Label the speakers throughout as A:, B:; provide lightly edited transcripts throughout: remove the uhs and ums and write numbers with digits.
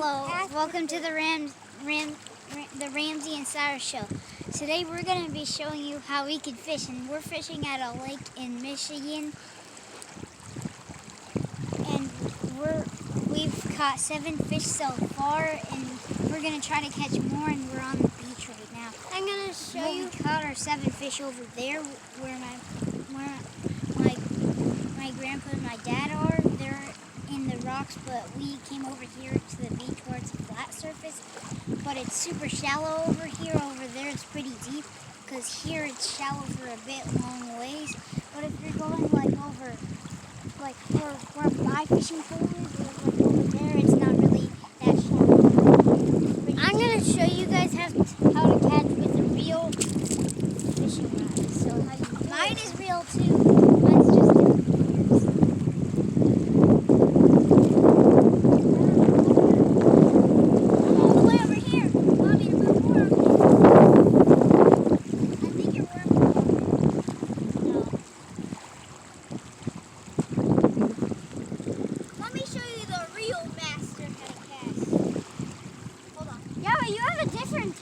A: Hello, welcome to the Ramzi and Cyrus show. Today we're going to be showing you how we can fish, and we're fishing at a lake in Michigan, and we've caught 7 fish so far, and we're going to try to catch more, and we're on the beach right now. I'm going to show you. We caught our 7 fish over there where my grandpa and my dad are. They're in the rocks, but we came over here to the beach where it's a flat surface, but it's super shallow over here. Over there it's pretty deep, because here it's shallow for a bit long ways. But if you're going like over like where my fishing pole is, or like over there, it's not really that shallow. I'm going to show you guys how to catch with a real fishing rod. So mine is real too. Mine's just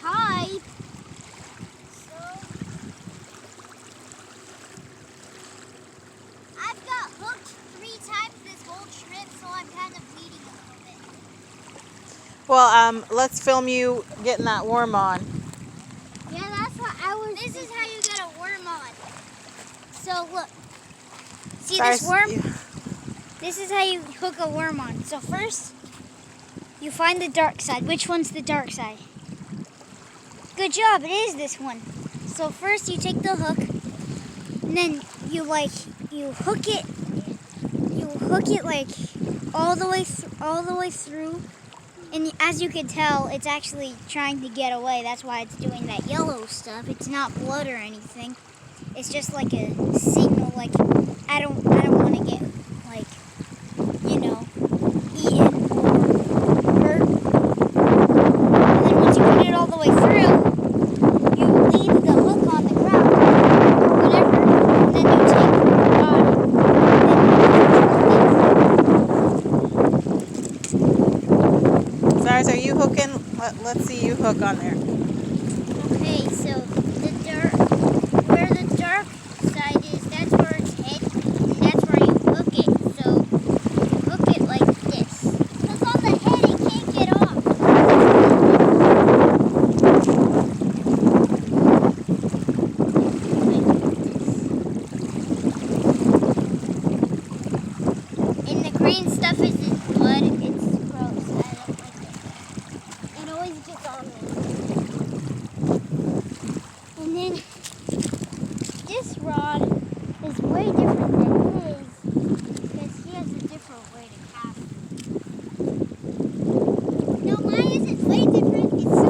A: type. So I've got hooked 3 times this whole trip, so I'm kind of bleeding a little bit.
B: Well, let's film you getting that worm on.
A: Yeah, that's what I was. This is how you get a worm on. So look, see this worm? Yeah. This is how you hook a worm on. So first, you find the dark side. Which one's the dark side? Good job, it is this one. So first you take the hook, and then you hook it like all the way through. And as you can tell, it's actually trying to get away. That's why it's doing that yellow stuff. It's not blood or anything. It's just like a signal, like I don't want to get like, you know, eaten or hurt. And then once you put it all the way through,
B: Cyrus, are you hooking? Let's see you hook on there.
A: Okay, so where the dark side is, that's where it's heading, and that's where you hook it. So hook it like this. Because on the head it can't get off. And the green stuff isn't blood, it's gross. I don't like it. It always gets on me. And then this rod is way different than his, because he has a different way to cast it. No, mine isn't way different. It's so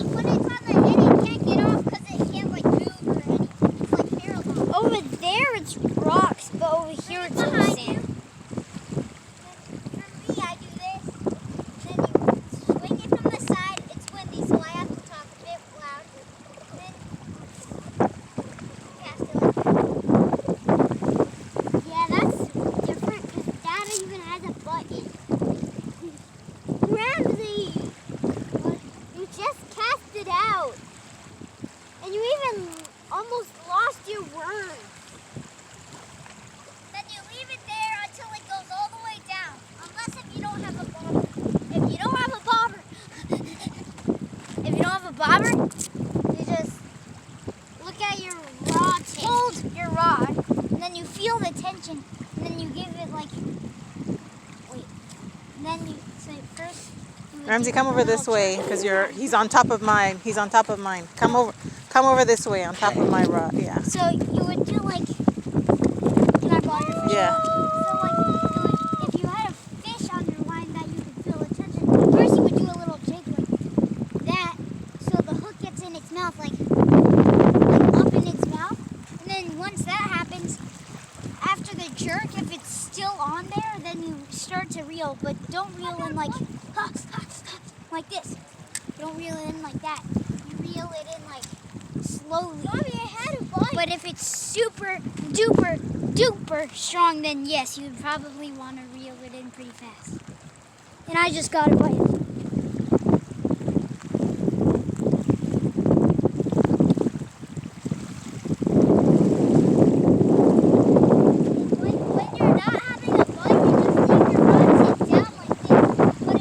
A: when it's on the head, it can't get off because it can't like move or anything. It's like paralyzed. Over there it's rocks, but over here it's all sand. Ramzi, you just cast it out, and you even almost lost your worm. Then you leave it there until it goes all the way down, unless if you don't have a bobber. If you don't have a bobber, you just look at your rod, hold your rod, and then you feel the tension, and then you give it like, and then you say first.
B: Ramzi, come over this way, because he's on top of mine. He's on top of mine. Come over this way on top of my rod. Yeah.
A: So you would do like, can I borrow your fish?
B: Yeah.
A: So like if you had a fish on your line that you could feel the tension, first you would do a little jig like that, so the hook gets in its mouth, like up in its mouth, and then once that happens, after the jerk, if it's still on there, then you start to reel, but don't reel in like this. Don't reel it in like that. You reel it in like slowly. Mommy, I had a bite. But if it's super duper super strong, then yes, you'd probably want to reel it in pretty fast. And I just got a bite. When you're not having a bite, you just leave your rod tip down like this. But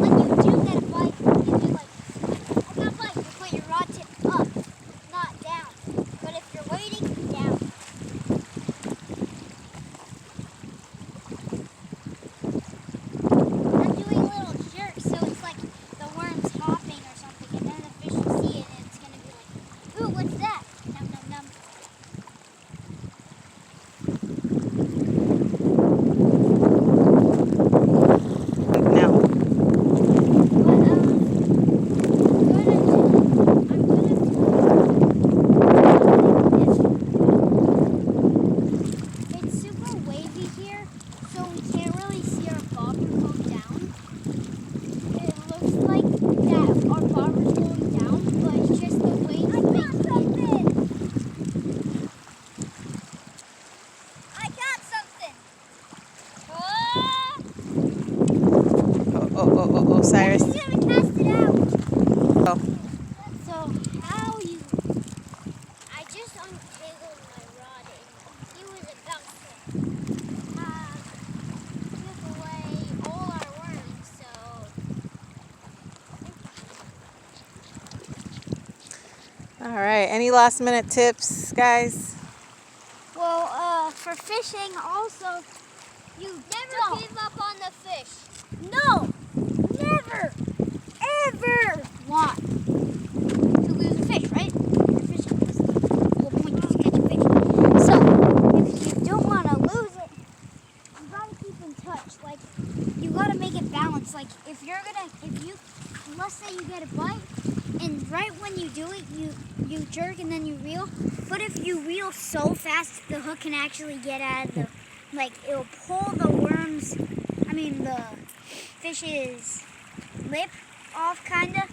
A: when you do get a bite, you do like, I got a bite. You put your rod tip up, not down. But if you're waiting, down. I'm doing a little jerk, so it's like the worm's hopping or something, and then the fish will see it, and it's going to be like, ooh, what's that? Num, num, num.
B: Now,
A: It's super wavy here, so we can't really see our bobber go down. It looks like that our bobber's going down, but it's just the waves making it. I got something!
B: oh, Cyrus.
A: He's gonna cast it out.
B: Oh.
A: So how you? I just untangled my rod and he was about to give away all our worms. So
B: All right. Any last minute tips, guys?
A: well, for fishing also, you never give up on the fish. No, never, ever want to lose a fish, right? Fishing is the whole point is to catch a fish. So, if you don't want to lose it, you gotta keep in touch. Like, you gotta make it balanced. Like, if let's say you get a bite, and right when you do it, you jerk and then you reel. But if you reel so fast, the hook can actually get out of the, like, it'll pull the the fish's lip off, kind of,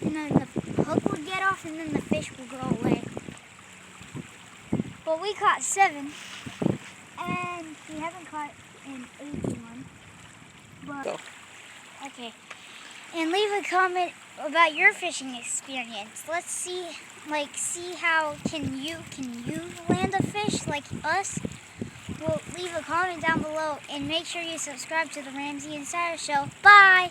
A: and then the hook will get off, and then the fish will go away. But we caught 7, and we haven't caught an 81. But
B: Go.
A: okay, and leave a comment about your fishing experience. Let's see how can you land a fish like us? Well, leave a comment down below and make sure you subscribe to the Ramzi and Cyrus show. Bye.